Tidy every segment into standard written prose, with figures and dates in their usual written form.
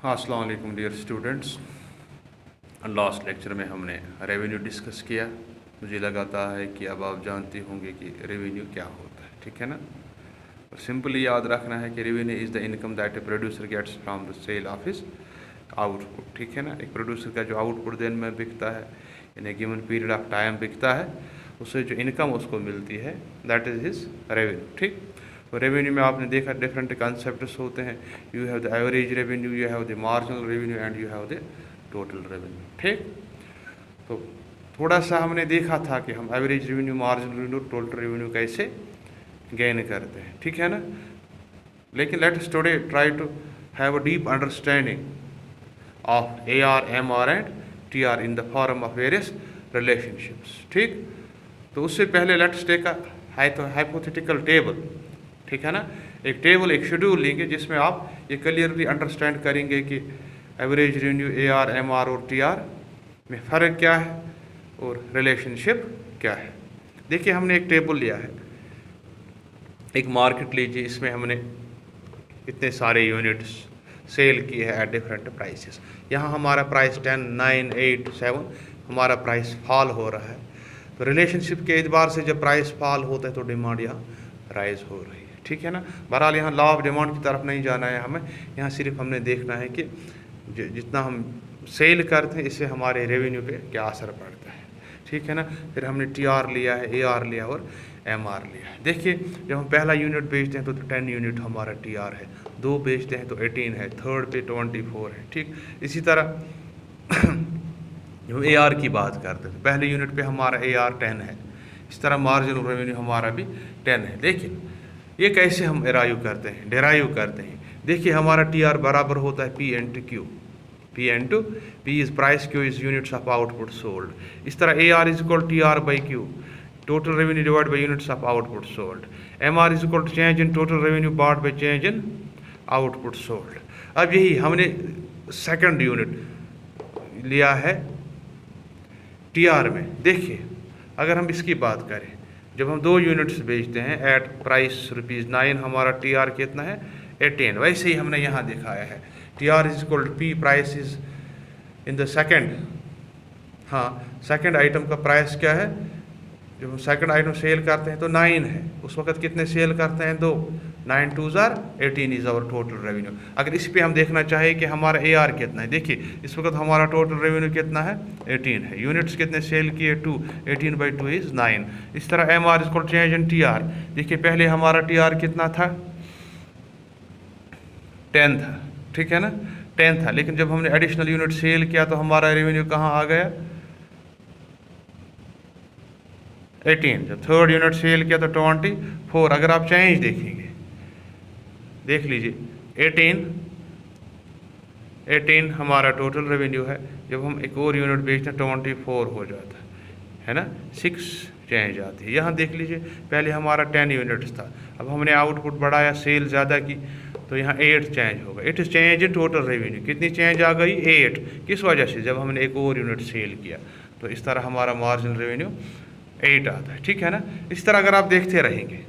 हाँ, अस्सलाम वालेकुम डियर स्टूडेंट्स। लास्ट लेक्चर में हमने रेवेन्यू डिस्कस किया। मुझे लगाता है कि अब आप जानते होंगे कि रेवेन्यू क्या होता है, ठीक है ना। और सिंपली याद रखना है कि revenue is the income that a producer gets from the sale of his output, ठीक है ना। एक प्रोड्यूसर का जो आउटपुट दिन में बिकता है, इन ए गिवन पीरियड ऑफ टाइम बिकता है, उससे जो इनकम उसको मिलती है दैट इज़ हिज रेवेन्यू, ठीक। तो रेवेन्यू में आपने देखा डिफरेंट कंसेप्ट्स होते हैं। You have the average revenue, you have the marginal revenue and you have the total revenue, ठीक। तो थोड़ा सा हमने देखा था कि हम average revenue, marginal revenue, total revenue कैसे गेन करते हैं, ठीक है ना। लेकिन let's today try to have a deep understanding of AR, MR and TR in the form of various relationships, ठीक। तो उससे पहले let's take a hypothetical table, ठीक है ना। एक टेबल, एक शेड्यूल लेंगे जिसमें आप ये क्लियरली अंडरस्टैंड करेंगे कि एवरेज रेवेन्यू AR, MR और TR में फ़र्क क्या है और रिलेशनशिप क्या है। देखिए, हमने एक टेबल लिया है, एक मार्केट लीजिए, इसमें हमने इतने सारे यूनिट्स सेल किए हैं एट डिफरेंट प्राइसेस। यहाँ हमारा प्राइस 10, 9, 8, 7 हमारा प्राइस फॉल हो रहा है। तो रिलेशनशिप के एतबार से जब प्राइस फॉल होता है तो डिमांड यहाँ राइज हो रही है, ठीक है ना। बहरहाल यहाँ लॉ ऑफ डिमांड की तरफ नहीं जाना है हमें, यहाँ सिर्फ हमने देखना है कि जितना हम सेल करते हैं इससे हमारे रेवेन्यू पे क्या असर पड़ता है, ठीक है ना। फिर हमने TR लिया है, AR लिया और MR लिया है। देखिए, जब हम पहला यूनिट बेचते हैं तो 10 यूनिट हमारा TR है, 2 बेचते हैं तो 18 है, थर्ड पे 24 है, ठीक। इसी तरह जो AR की बात करते हैं, पहले यूनिट पे हमारा AR 10 है, इस तरह मार्जिनल रेवेन्यू हमारा भी 10 है। लेकिन ये कैसे हम डेराइव करते हैं। देखिए, हमारा TR बराबर होता है P into Q। P is price, Q is units of output sold. इस तरह AR is equal TR by Q, total revenue divide by units of output sold. MR is equal to change in total revenue bought by change in output sold. अब यही हमने second unit लिया है TR में। देखिए, अगर हम इसकी बात करें, जब हम 2 यूनिट्स बेचते हैं एट प्राइस ₹9, हमारा TR कितना है 18। वैसे ही हमने यहाँ दिखाया है TR is equal to P, price is in the second. हाँ, सेकंड आइटम का प्राइस क्या है, जब हम सेकंड आइटम सेल करते हैं तो 9 है, उस वक्त कितने सेल करते हैं 2, 9 2 18 इज़ आवर टोटल रेवेन्यू। अगर इस पे हम देखना चाहें कि हमारा AR कितना है, देखिए इस वक्त हमारा टोटल रेवेन्यू कितना है 18 है, यूनिट्स कितने सेल किए 2, 18 बाई 2 इज़ 9। इस तरह MR is equal change in TR। देखिए, पहले हमारा TR कितना था 10 था, ठीक है ना, 10 था। लेकिन जब हमने एडिशनल यूनिट सेल किया तो हमारा रेवेन्यू कहाँ आ गया 18। जब थर्ड यूनिट सेल किया तो 24। अगर आप चेंज देखेंगे, देख लीजिए 18 हमारा टोटल रेवेन्यू है, जब हम एक और यूनिट बेचते हैं 24 हो जाता है ना, 6 चेंज आती है। यहाँ देख लीजिए, पहले हमारा 10 यूनिट्स था, अब हमने आउटपुट बढ़ाया, सेल ज़्यादा की, तो यहाँ 8 चेंज होगा। It is change in total revenue. कितनी चेंज आ गई 8। किस वजह से, जब हमने एक और यूनिट सेल किया। तो इस तरह हमारा मार्जिनल रेवेन्यू 8 आता है, ठीक है ना। इस तरह अगर आप देखते रहेंगे,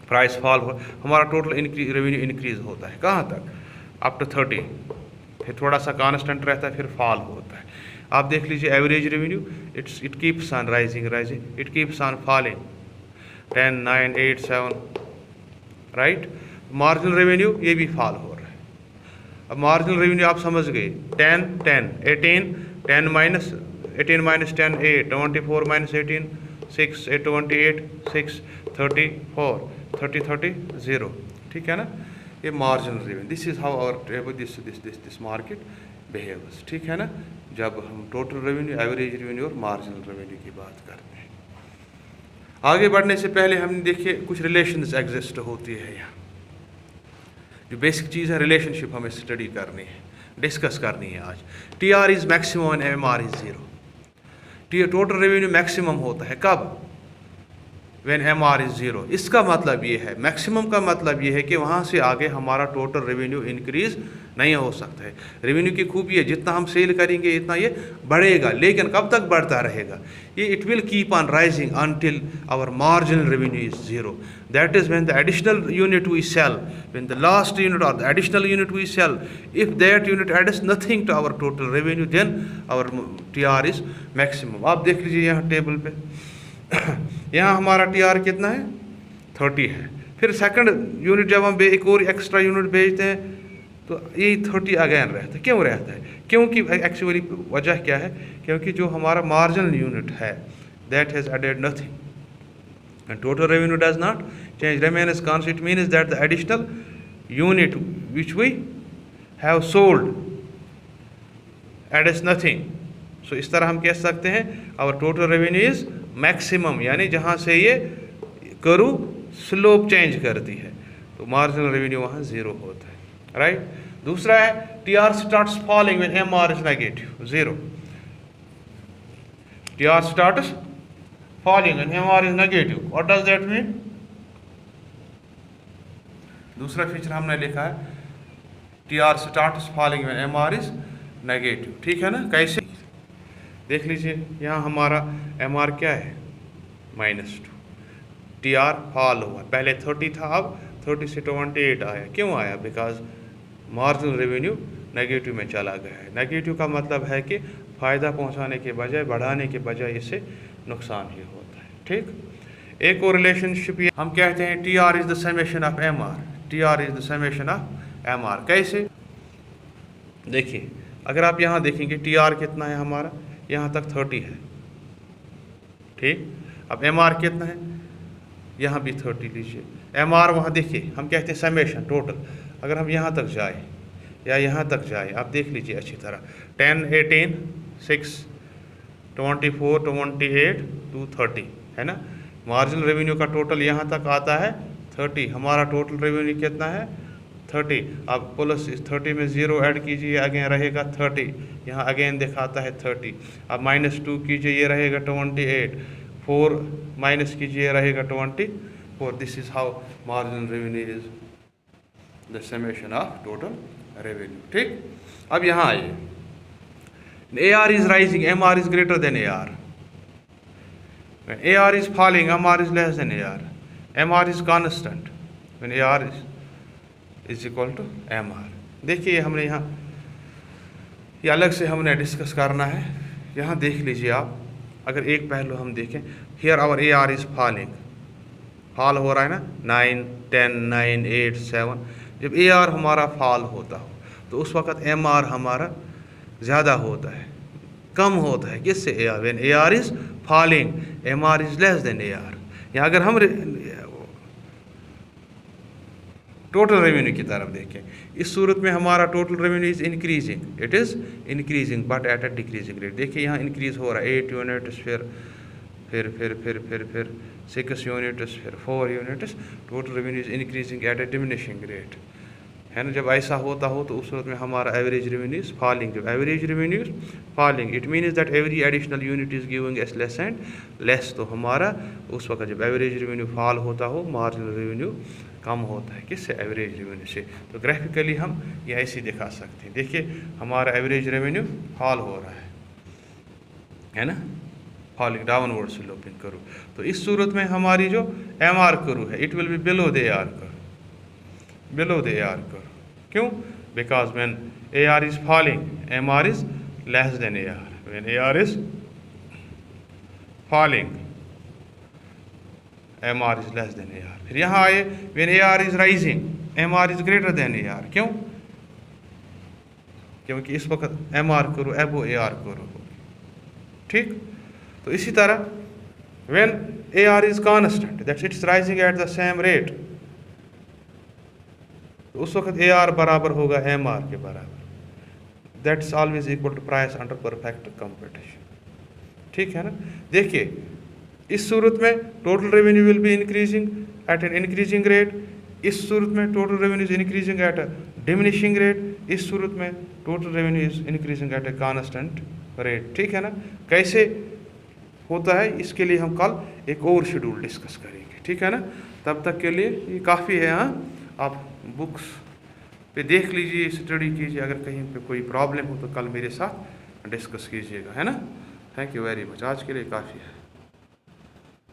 प्राइस फॉल हो, हमारा टोटल रेवेन्यू इंक्रीज होता है कहाँ तक, अप टू 30, फिर थोड़ा सा कांस्टेंट रहता है, फिर फॉल होता है। आप देख लीजिए average revenue, it keeps on rising, it keeps on falling, 10, 9, 8, 7, right. Marginal revenue ये भी फॉल हो रहा है। अब मार्जिनल रेवेन्यू आप समझ गए, 10, 10, 18, 10 माइनस 18 माइनस 10 8, 24 माइनस 18 6, 28 6, 34, 30 30 0, ठीक है ना। ये marginal revenue, this is how our table this market behaves, ठीक है ना। जब हम टोटल रेवेन्यू, एवरेज रेवेन्यू और मार्जिनल रेवेन्यू की बात करते हैं। आगे बढ़ने से पहले हमने देखिए कुछ रिलेशंस एग्जिस्ट होती है यहाँ। जो बेसिक चीज़ है, रिलेशनशिप हमें स्टडी करनी है, डिस्कस करनी है आज। TR is maximum and MR is 0। Total revenue maximum होता है कब, व्हेन MR इज़ ज़ीरो। इसका मतलब ये है, मैक्सिमम का मतलब ये है कि वहाँ से आगे हमारा टोटल रेवेन्यू इंक्रीज़ नहीं हो सकता है। रेवेन्यू की खूबी है, जितना हम सेल करेंगे इतना ये बढ़ेगा, लेकिन कब तक बढ़ता रहेगा ये? It will keep on rising until our marginal revenue is zero. That is when the additional unit we sell, when the last unit or the additional unit we sell, if that unit adds nothing to our total revenue, then our TR is maximum. आप देख लीजिए यहाँ table पे यहाँ हमारा TR कितना है? 30 है। फिर सेकंड यूनिट जब हम एक और एक्स्ट्रा यूनिट भेजते हैं तो यही 30 अगेन रहता है। क्यों रहता है? क्योंकि एक्चुअली वजह क्या है? क्योंकि जो हमारा मार्जिनल यूनिट है that has added nothing and total revenue does not change, remain as constant. It means that the additional unit which we have sold adds nothing. So इस तरह हम कह सकते हैं our total revenue is maximum, यानी जहाँ से ये करू स्लोप चेंज करती है तो मार्जिनल रेवेन्यू वहाँ ज़ीरो होता है, राइट। दूसरा है TR starts falling when MR is negative, zero. TR starts falling when MR is negative. What does that mean? दूसरा फीचर हमने लिखा है TR starts falling when MR is negative, ठीक है ना। कैसे? देख लीजिए यहाँ हमारा MR क्या है? -2। TR फॉल हुआ, पहले 30 था, अब 30 से 28 आया। क्यों आया? बिकॉज मार्जिनल रेवेन्यू नेगेटिव में चला गया है। नेगेटिव का मतलब है कि फ़ायदा पहुंचाने के बजाय, बढ़ाने के बजाय इससे नुकसान ही होता है, ठीक। एक और रिलेशनशिप हम कहते हैं TR is the summation of MR। TR is the summation of MR। कैसे? देखिए अगर आप यहाँ देखेंगे TR कितना है हमारा, यहाँ तक 30 है, ठीक। अब MR कितना है? यहाँ भी 30 लीजिए। MR वहाँ देखिए हम कहते हैं समेशन टोटल। अगर हम यहाँ तक जाए या यहाँ तक जाए, आप देख लीजिए अच्छी तरह, 10, 18, 6, 24, 28 to 30 है ना। मार्जिनल रेवेन्यू का टोटल यहाँ तक आता है 30। हमारा टोटल रेवेन्यू कितना है? 30। अब प्लस 30 में 0 ऐड कीजिए, अगेन रहेगा 30। यहाँ अगेन दिखाता है 30। अब -2 कीजिए, ये रहेगा 28। 4 माइनस कीजिए, रहेगा 24। This is how marginal revenue is the summation of total revenue, ठीक। अब यहाँ आइए, AR is rising, MR is greater than AR. When AR is falling, MR is less than AR. MR is constant when AR is equal to MR. देखिए हमने यहाँ ये अलग से हमने डिस्कस करना है। यहाँ देख लीजिए आप, अगर एक पहलू हम देखें, here our AR is falling, fall हो रहा है ना, 9, 10, 9, 8, 7। जब AR हमारा फॉल होता हो तो उस वक़्त MR हमारा ज़्यादा होता है, कम होता है। किससे? AR। When AR is falling, MR is less than AR। या अगर हम टोटल रेवेन्यू की तरफ देखें, इस सूरत में हमारा total revenue is increasing, it is increasing but at a decreasing rate. देखिए यहाँ इंक्रीज़ हो रहा है 8 यूनिट्स, फिर 6 यूनिट्स, फिर 4 units. Total revenue is increasing at a diminishing rate, है ना। जब ऐसा होता हो तो उस सूरत में हमारा एवरेज रेवेन्यू इज़ फॉलिंग। जब average revenue is falling, it means that every additional unit is giving S less and less. तो हमारा उस वक्त जब एवरेज रेवेन्यू फॉल होता हो, मार्जिनल रेवेन्यू कम होता है। किससे? एवरेज रेवेन्यू से। तो ग्राफिकली हम ये ऐसे दिखा सकते हैं। देखिए हमारा एवरेज रेवेन्यू फॉल हो रहा है ना, फॉलिंग डाउनवर्ड स्लोपिंग करो। तो इस सूरत में हमारी जो MR करू है, it will be below the AR करू, below the AR curve. क्यों? Because when AR is falling, MR is less than AR. When AR is falling, MR is less than AR. फिर यहाँ आए, when AR is rising, MR is greater than AR. क्यों? क्योंकि इस वक्त MR करो एबो AR करो, ठीक। तो इसी तरह when AR is constant, that's it's rising at the same rate, तो उस वक्त AR बराबर होगा MR के बराबर। That's always equal to price under perfect competition, ठीक है ना। देखिए इस सूरत में total revenue will be increasing at an increasing rate, इस सूरत में total revenue is increasing at a diminishing rate, इस सूरत में total revenue is increasing at a constant rate, ठीक है ना। कैसे? होता है, इसके लिए हम कल एक और शेड्यूल डिस्कस करेंगे, ठीक है ना। तब तक के लिए ये काफ़ी है। हाँ, आप बुक्स पे देख लीजिए, स्टडी कीजिए, अगर कहीं पे कोई प्रॉब्लम हो तो कल मेरे साथ डिस्कस कीजिएगा, है ना। थैंक यू वेरी मच, आज के लिए काफ़ी है।